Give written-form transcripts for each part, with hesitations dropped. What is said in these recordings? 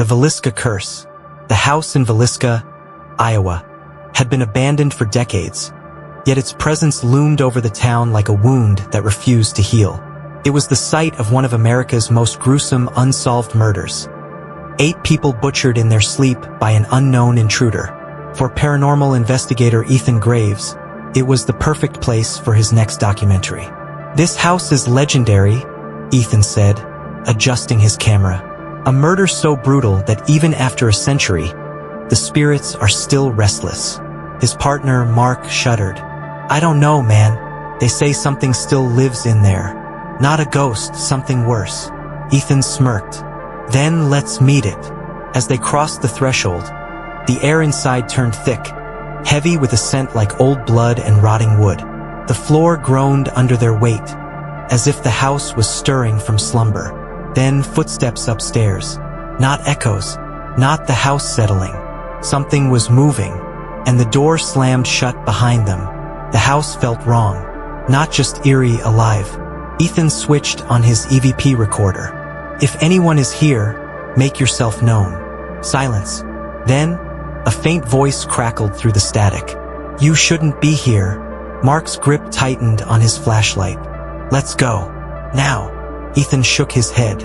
The Villisca Curse. The house in Villisca, Iowa, had been abandoned for decades, yet its presence loomed over the town like a wound that refused to heal. It was the site of one of America's most gruesome unsolved murders. 8 people butchered in their sleep by an unknown intruder. For paranormal investigator Ethan Graves, it was the perfect place for his next documentary. "This house is legendary," Ethan said, adjusting his camera. "A murder so brutal that even after a century, the spirits are still restless." His partner, Mark, shuddered. "I don't know, man. They say something still lives in there. Not a ghost, something worse." Ethan smirked. "Then let's meet it." As they crossed the threshold, the air inside turned thick, heavy with a scent like old blood and rotting wood. The floor groaned under their weight, as if the house was stirring from slumber. Then footsteps upstairs. Not echoes, not the house settling. Something was moving, and the door slammed shut behind them. The house felt wrong, not just eerie, alive. Ethan switched on his EVP recorder. "If anyone is here, make yourself known." Silence. Then, a faint voice crackled through the static. "You shouldn't be here." Mark's grip tightened on his flashlight. "Let's go. Now." Ethan shook his head.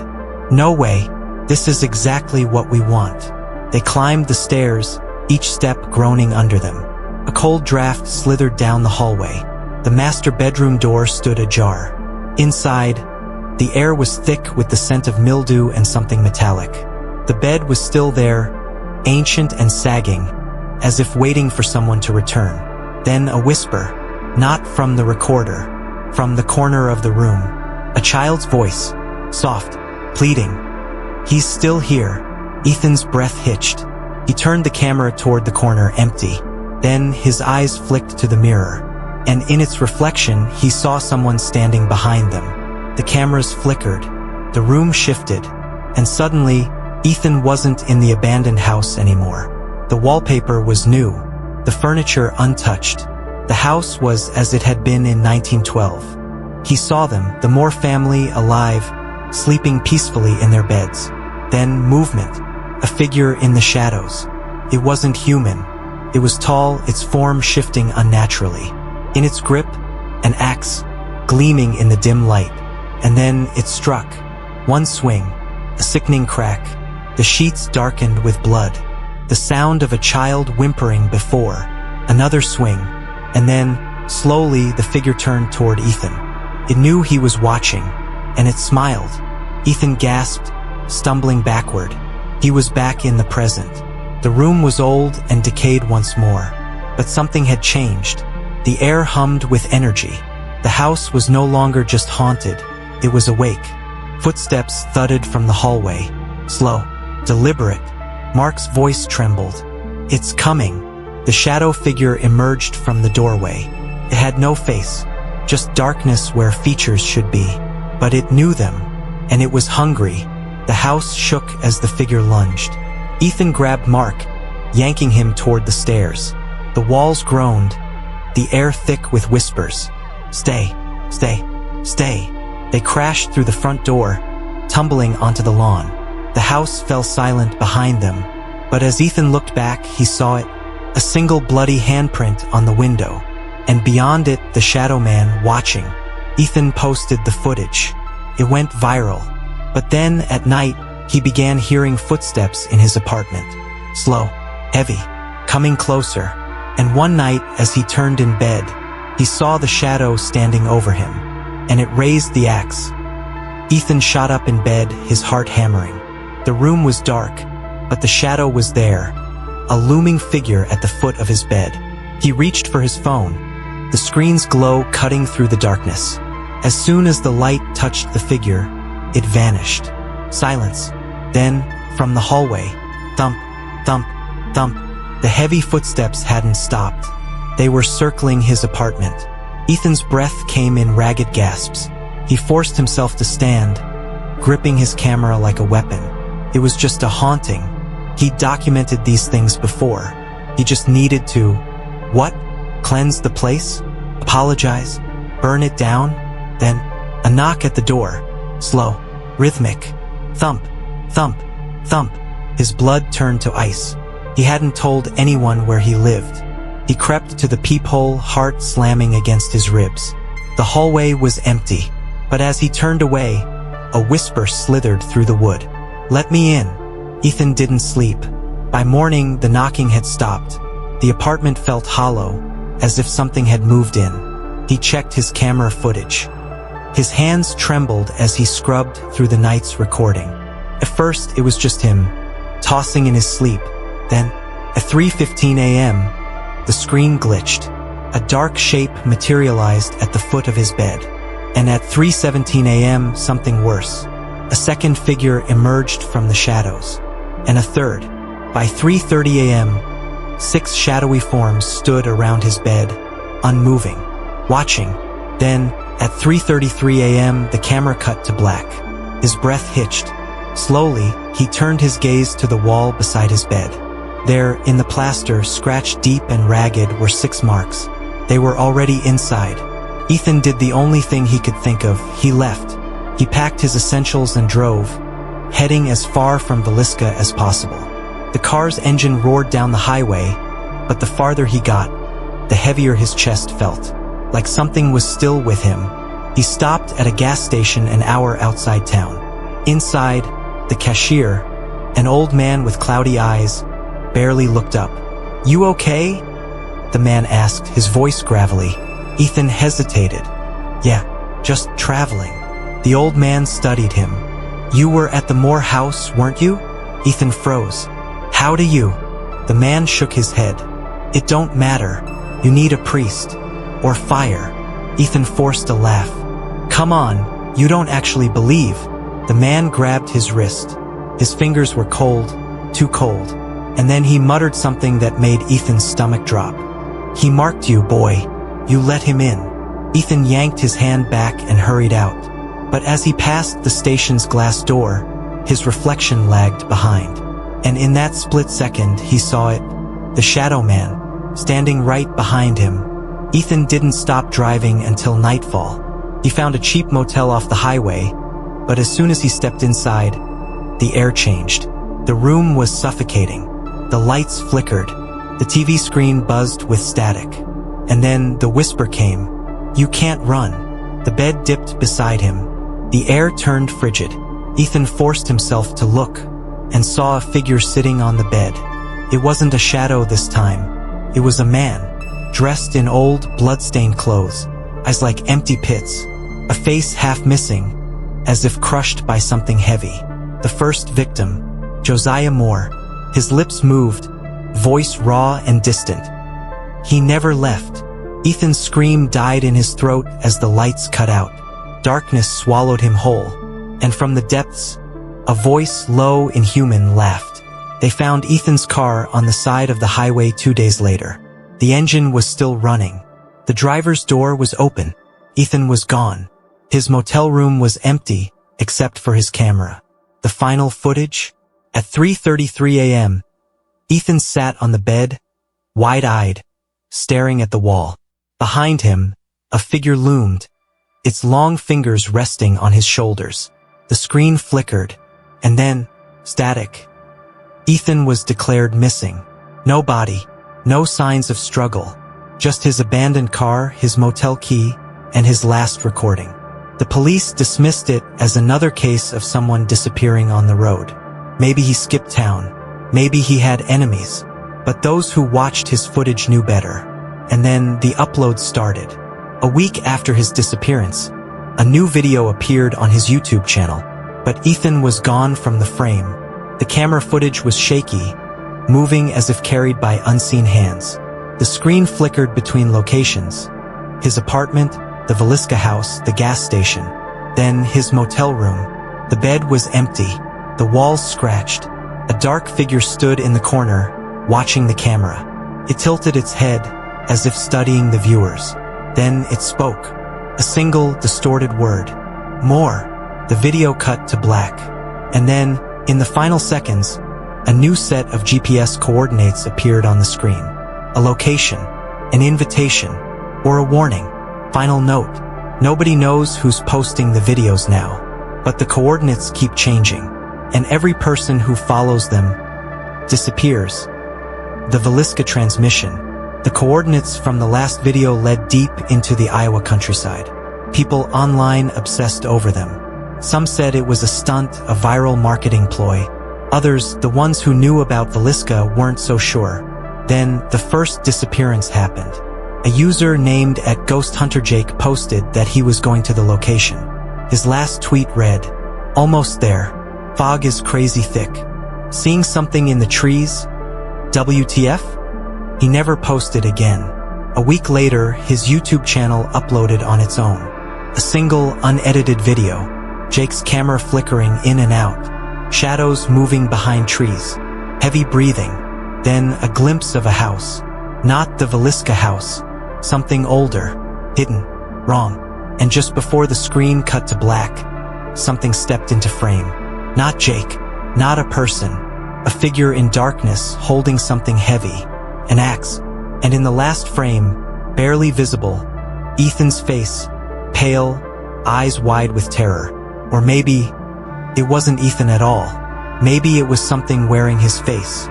"No way. This is exactly what we want." They climbed the stairs, each step groaning under them. A cold draft slithered down the hallway. The master bedroom door stood ajar. Inside, the air was thick with the scent of mildew and something metallic. The bed was still there, ancient and sagging, as if waiting for someone to return. Then a whisper, not from the recorder, from the corner of the room. A child's voice, soft, pleading. "He's still here." Ethan's breath hitched. He turned the camera toward the corner, empty. Then his eyes flicked to the mirror, and in its reflection he saw someone standing behind them. The cameras flickered, the room shifted, and suddenly, Ethan wasn't in the abandoned house anymore. The wallpaper was new, the furniture untouched. The house was as it had been in 1912. He saw them, the Moore family, alive, sleeping peacefully in their beds. Then movement, a figure in the shadows. It wasn't human. It was tall, its form shifting unnaturally. In its grip, an axe, gleaming in the dim light. And then it struck. One swing, a sickening crack. The sheets darkened with blood. The sound of a child whimpering before. Another swing. And then, slowly, the figure turned toward Ethan. It knew he was watching, and it smiled. Ethan gasped, stumbling backward. He was back in the present. The room was old and decayed once more, but something had changed. The air hummed with energy. The house was no longer just haunted, it was awake. Footsteps thudded from the hallway, slow, deliberate. Mark's voice trembled. "It's coming." The shadow figure emerged from the doorway. It had no face, just darkness where features should be. But it knew them, and it was hungry. The house shook as the figure lunged. Ethan grabbed Mark, yanking him toward the stairs. The walls groaned, the air thick with whispers. "Stay, stay, stay." They crashed through the front door, tumbling onto the lawn. The house fell silent behind them, but as Ethan looked back, he saw it, a single bloody handprint on the window, and beyond it, the shadow man watching. Ethan posted the footage. It went viral. But then, at night, he began hearing footsteps in his apartment. Slow, heavy, coming closer. And one night, as he turned in bed, he saw the shadow standing over him, and it raised the axe. Ethan shot up in bed, his heart hammering. The room was dark, but the shadow was there, a looming figure at the foot of his bed. He reached for his phone, the screen's glow cutting through the darkness. As soon as the light touched the figure, it vanished. Silence. Then, from the hallway, thump, thump, thump. The heavy footsteps hadn't stopped. They were circling his apartment. Ethan's breath came in ragged gasps. He forced himself to stand, gripping his camera like a weapon. It was just a haunting. He'd documented these things before. He just needed to... what? Cleanse the place? Apologize? Burn it down? Then, a knock at the door. Slow, rhythmic. Thump, thump, thump. His blood turned to ice. He hadn't told anyone where he lived. He crept to the peephole, heart slamming against his ribs. The hallway was empty, but as he turned away, a whisper slithered through the wood. "Let me in." Ethan didn't sleep. By morning, the knocking had stopped. The apartment felt hollow, as if something had moved in. He checked his camera footage. His hands trembled as he scrubbed through the night's recording. At first, it was just him, tossing in his sleep. Then, at 3:15 a.m., the screen glitched. A dark shape materialized at the foot of his bed. And at 3:17 a.m., something worse. A second figure emerged from the shadows. And a third. By 3:30 a.m., 6 shadowy forms stood around his bed, unmoving, watching. Then, at 3:33 a.m., the camera cut to black. His breath hitched. Slowly, he turned his gaze to the wall beside his bed. There, in the plaster, scratched deep and ragged, were 6 marks. They were already inside. Ethan did the only thing he could think of. He left. He packed his essentials and drove, heading as far from Villisca as possible. The car's engine roared down the highway, but the farther he got, the heavier his chest felt, like something was still with him. He stopped at a gas station an hour outside town. Inside, the cashier, an old man with cloudy eyes, barely looked up. "You okay?" the man asked, his voice gravelly. Ethan hesitated. "Yeah, just traveling." The old man studied him. "You were at the Moore house, weren't you?" Ethan froze. "How do you?" The man shook his head. "It don't matter. You need a priest. Or fire." Ethan forced a laugh. "Come on, you don't actually believe." The man grabbed his wrist. His fingers were cold, too cold. And then he muttered something that made Ethan's stomach drop. "He marked you, boy. You let him in." Ethan yanked his hand back and hurried out. But as he passed the station's glass door, his reflection lagged behind. And in that split second, he saw it, the shadow man, standing right behind him. Ethan didn't stop driving until nightfall. He found a cheap motel off the highway, but as soon as he stepped inside, the air changed. The room was suffocating. The lights flickered. The TV screen buzzed with static. And then the whisper came, "You can't run." The bed dipped beside him. The air turned frigid. Ethan forced himself to look, and saw a figure sitting on the bed. It wasn't a shadow this time. It was a man, dressed in old, blood-stained clothes, eyes like empty pits, a face half missing, as if crushed by something heavy. The first victim, Josiah Moore. His lips moved, voice raw and distant. He never left. Ethan's scream died in his throat as the lights cut out. Darkness swallowed him whole, and from the depths, a voice, low, inhuman, laughed. They found Ethan's car on the side of the highway 2 days later. The engine was still running. The driver's door was open. Ethan was gone. His motel room was empty, except for his camera. The final footage? At 3:33 a.m., Ethan sat on the bed, wide-eyed, staring at the wall. Behind him, a figure loomed, its long fingers resting on his shoulders. The screen flickered, and then, static. Ethan was declared missing. No body, no signs of struggle, just his abandoned car, his motel key, and his last recording. The police dismissed it as another case of someone disappearing on the road. Maybe he skipped town. Maybe he had enemies. But those who watched his footage knew better. And then the upload started. A week after his disappearance, a new video appeared on his YouTube channel. But Ethan was gone from the frame. The camera footage was shaky, moving as if carried by unseen hands. The screen flickered between locations. His apartment, the Villisca house, the gas station. Then his motel room. The bed was empty. The walls scratched. A dark figure stood in the corner, watching the camera. It tilted its head, as if studying the viewers. Then it spoke. A single, distorted word. "More." The video cut to black. And then, in the final seconds, a new set of GPS coordinates appeared on the screen. A location, an invitation, or a warning. Final note. Nobody knows who's posting the videos now, but the coordinates keep changing. And every person who follows them disappears. The Villisca transmission. The coordinates from the last video led deep into the Iowa countryside. People online obsessed over them. Some said it was a stunt, a viral marketing ploy. Others, the ones who knew about Villisca, weren't so sure. Then, the first disappearance happened. A user named @GhostHunterJake posted that he was going to the location. His last tweet read, "Almost there. Fog is crazy thick. Seeing something in the trees? WTF?" He never posted again. A week later, his YouTube channel uploaded on its own. A single, unedited video. Jake's camera flickering in and out. Shadows moving behind trees. Heavy breathing. Then a glimpse of a house. Not the Villisca house. Something older. Hidden. Wrong. And just before the screen cut to black, something stepped into frame. Not Jake. Not a person. A figure in darkness holding something heavy. An axe. And in the last frame, barely visible, Ethan's face, pale, eyes wide with terror. Or maybe it wasn't Ethan at all. Maybe it was something wearing his face.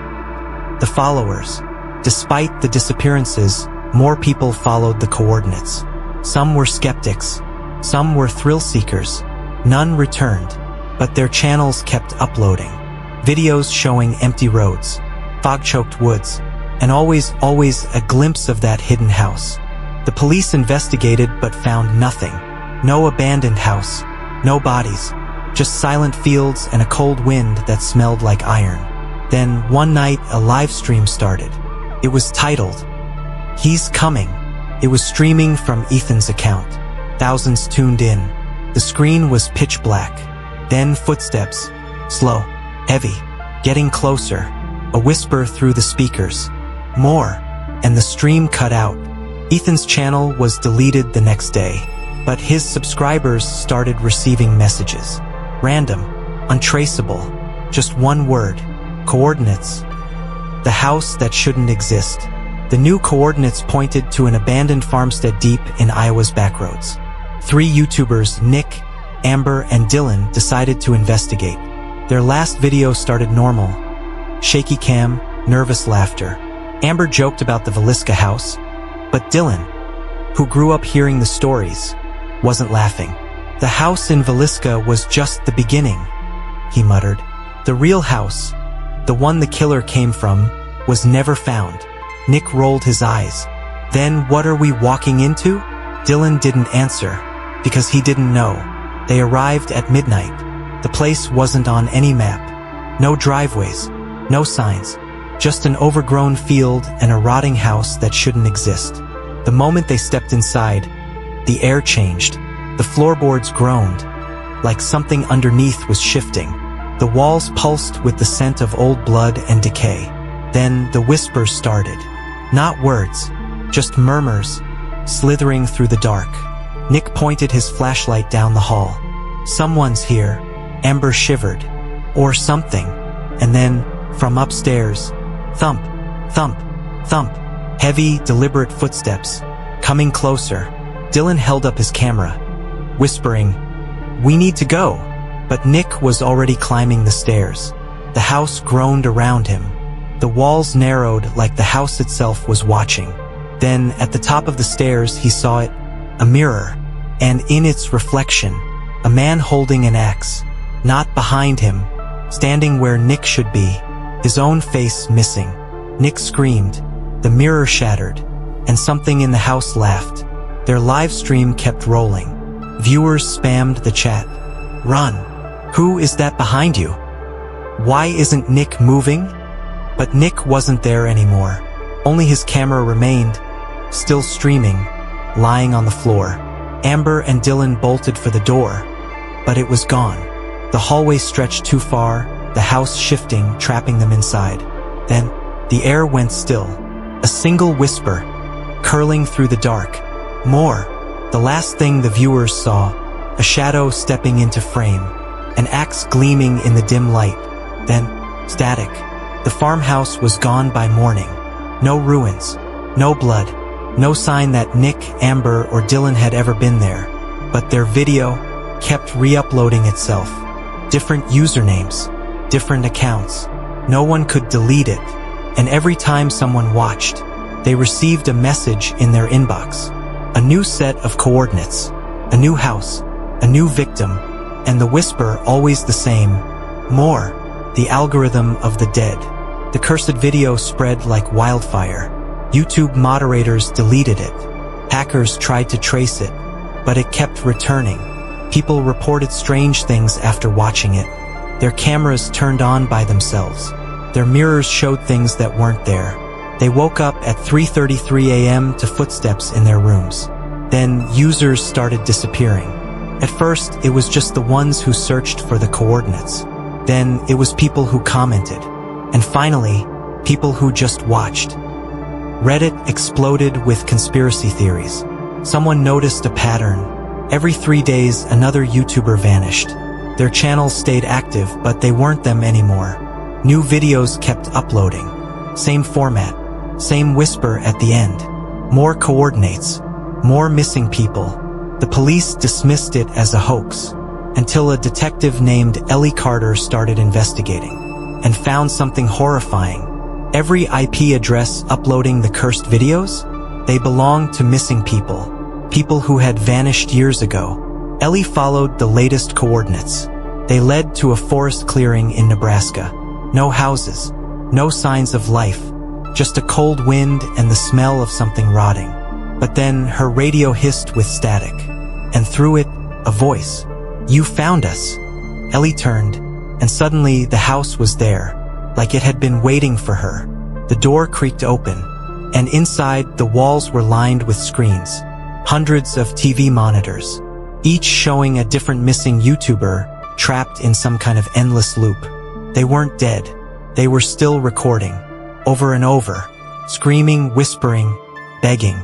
The followers. Despite the disappearances, more people followed the coordinates. Some were skeptics. Some were thrill seekers. None returned, but their channels kept uploading. Videos showing empty roads, fog-choked woods, and always a glimpse of that hidden house. The police investigated but found nothing. No abandoned house, no bodies, just silent fields and a cold wind that smelled like iron. Then, one night, a live stream started. It was titled, "He's Coming." It was streaming from Ethan's account. Thousands tuned in. The screen was pitch black. Then footsteps, slow, heavy, getting closer. A whisper through the speakers. More, and the stream cut out. Ethan's channel was deleted the next day, but his subscribers started receiving messages. Random, untraceable, just one word, coordinates. The house that shouldn't exist. The new coordinates pointed to an abandoned farmstead deep in Iowa's backroads. 3 YouTubers, Nick, Amber, and Dylan, decided to investigate. Their last video started normal. Shaky cam, nervous laughter. Amber joked about the Villisca house, but Dylan, who grew up hearing the stories, wasn't laughing. "The house in Villisca was just the beginning," he muttered. "The real house, the one the killer came from, was never found." Nick rolled his eyes. "Then what are we walking into?" Dylan didn't answer, because he didn't know. They arrived at midnight. The place wasn't on any map. No driveways, no signs, just an overgrown field and a rotting house that shouldn't exist. The moment they stepped inside, the air changed. The floorboards groaned, like something underneath was shifting. The walls pulsed with the scent of old blood and decay. Then the whispers started. Not words, just murmurs, slithering through the dark. Nick pointed his flashlight down the hall. "Someone's here." Amber shivered. "Or something." And then, from upstairs, thump, thump, thump. Heavy, deliberate footsteps, coming closer. Dylan held up his camera, whispering, "We need to go." But Nick was already climbing the stairs. The house groaned around him. The walls narrowed like the house itself was watching. Then, at the top of the stairs, he saw it, a mirror, and in its reflection, a man holding an axe. Not behind him, standing where Nick should be, his own face missing. Nick screamed. The mirror shattered, and something in the house laughed. Their live stream kept rolling. Viewers spammed the chat. "Run! Who is that behind you? Why isn't Nick moving?" But Nick wasn't there anymore. Only his camera remained, still streaming, lying on the floor. Amber and Dylan bolted for the door, but it was gone. The hallway stretched too far, the house shifting, trapping them inside. Then, the air went still. A single whisper, curling through the dark. More. The last thing the viewers saw, a shadow stepping into frame, an axe gleaming in the dim light. Then, static. The farmhouse was gone by morning. No ruins, no blood, no sign that Nick, Amber, or Dylan had ever been there. But their video kept re-uploading itself. Different usernames, different accounts, No one could delete it, and every time someone watched, they received a message in their inbox. A new set of coordinates, a new house, a new victim, and the whisper always the same: more, the algorithm of the dead. The cursed video spread like wildfire. YouTube moderators deleted it. Hackers tried to trace it, but it kept returning. People reported strange things after watching it. Their cameras turned on by themselves. Their mirrors showed things that weren't there. They woke up at 3:33 a.m. to footsteps in their rooms. Then users started disappearing. At first, it was just the ones who searched for the coordinates. Then it was people who commented. And finally, people who just watched. Reddit exploded with conspiracy theories. Someone noticed a pattern. Every 3 days, another YouTuber vanished. Their channels stayed active, but they weren't them anymore. New videos kept uploading. Same format, same whisper at the end. More coordinates, more missing people. The police dismissed it as a hoax, until a detective named Ellie Carter started investigating, and found something horrifying. Every IP address uploading the cursed videos, they belonged to missing people. People who had vanished years ago. Ellie followed the latest coordinates. They led to a forest clearing in Nebraska. No houses, no signs of life, just a cold wind and the smell of something rotting. But then her radio hissed with static, and through it, a voice. "You found us." Ellie turned, and suddenly the house was there, like it had been waiting for her. The door creaked open, and inside the walls were lined with screens. Hundreds of TV monitors, each showing a different missing YouTuber trapped in some kind of endless loop. They weren't dead. They were still recording, over and over, screaming, whispering, begging.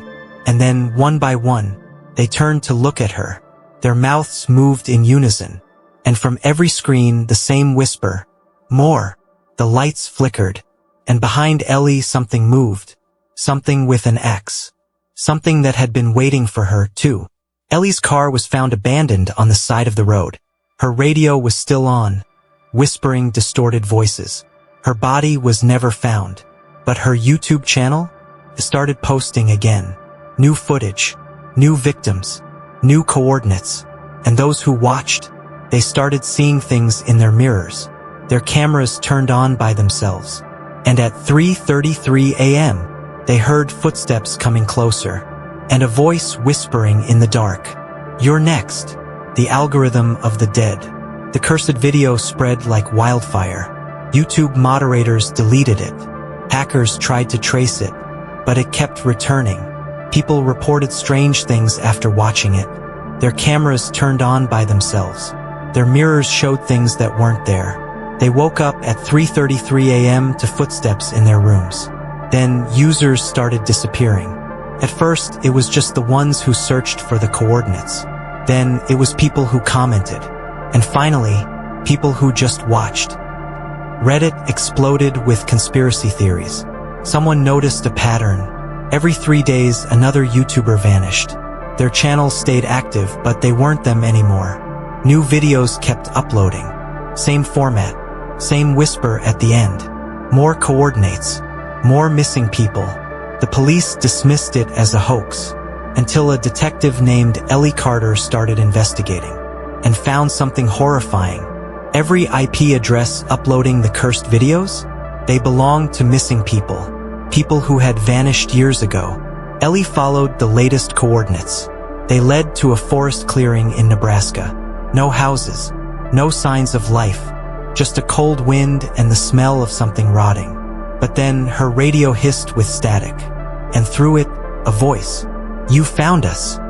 And then, one by one, they turned to look at her. Their mouths moved in unison, and from every screen the same whisper: more. The lights flickered, and behind Ellie something moved. Something with an X. Something that had been waiting for her, too. Ellie's car was found abandoned on the side of the road. Her radio was still on, whispering distorted voices. Her body was never found, but her YouTube channel started posting again. New footage, new victims, new coordinates, and those who watched, they started seeing things in their mirrors. Their cameras turned on by themselves. And at 3:33 a.m., they heard footsteps coming closer, and a voice whispering in the dark, "You're next." The algorithm of the dead. The cursed video spread like wildfire. YouTube moderators deleted it. Hackers tried to trace it, but it kept returning. People reported strange things after watching it. Their cameras turned on by themselves. Their mirrors showed things that weren't there. They woke up at 3:33 a.m. to footsteps in their rooms. Then users started disappearing. At first, it was just the ones who searched for the coordinates. Then it was people who commented. And finally, people who just watched. Reddit exploded with conspiracy theories. Someone noticed a pattern. Every 3 days, another YouTuber vanished. Their channels stayed active, but they weren't them anymore. New videos kept uploading. Same format, same whisper at the end. More coordinates, more missing people. The police dismissed it as a hoax, until a detective named Ellie Carter started investigating, and found something horrifying. Every IP address uploading the cursed videos, they belonged to missing people. People who had vanished years ago. Ellie followed the latest coordinates. They led to a forest clearing in Nebraska. No houses, no signs of life, just a cold wind and the smell of something rotting. But then her radio hissed with static, and through it, a voice. "You found us."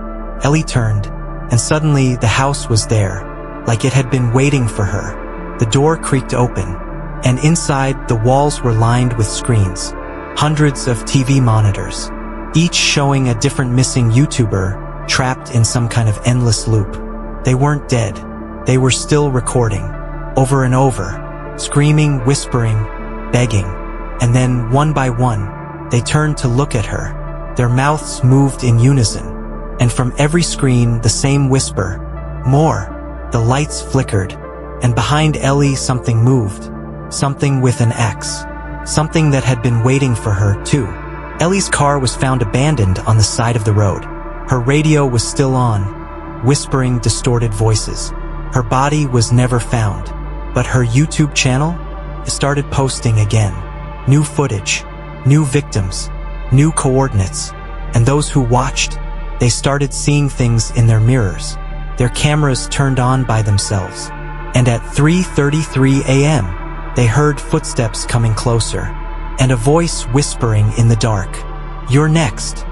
Ellie turned, and suddenly the house was there, like it had been waiting for her. The door creaked open, and inside the walls were lined with screens. Hundreds of TV monitors, each showing a different missing YouTuber trapped in some kind of endless loop. They weren't dead. They were still recording, over and over, screaming, whispering, begging. And then, one by one, they turned to look at her. Their mouths moved in unison, and from every screen the same whisper, "more." The lights flickered, and behind Ellie something moved. Something with an X. Something that had been waiting for her, too. Ellie's car was found abandoned on the side of the road. Her radio was still on, whispering distorted voices. Her body was never found, but her YouTube channel started posting again. New footage, new victims, new coordinates, and those who watched, they started seeing things in their mirrors. Their cameras turned on by themselves, and at 3:33 a.m., they heard footsteps coming closer, and a voice whispering in the dark, "You're next."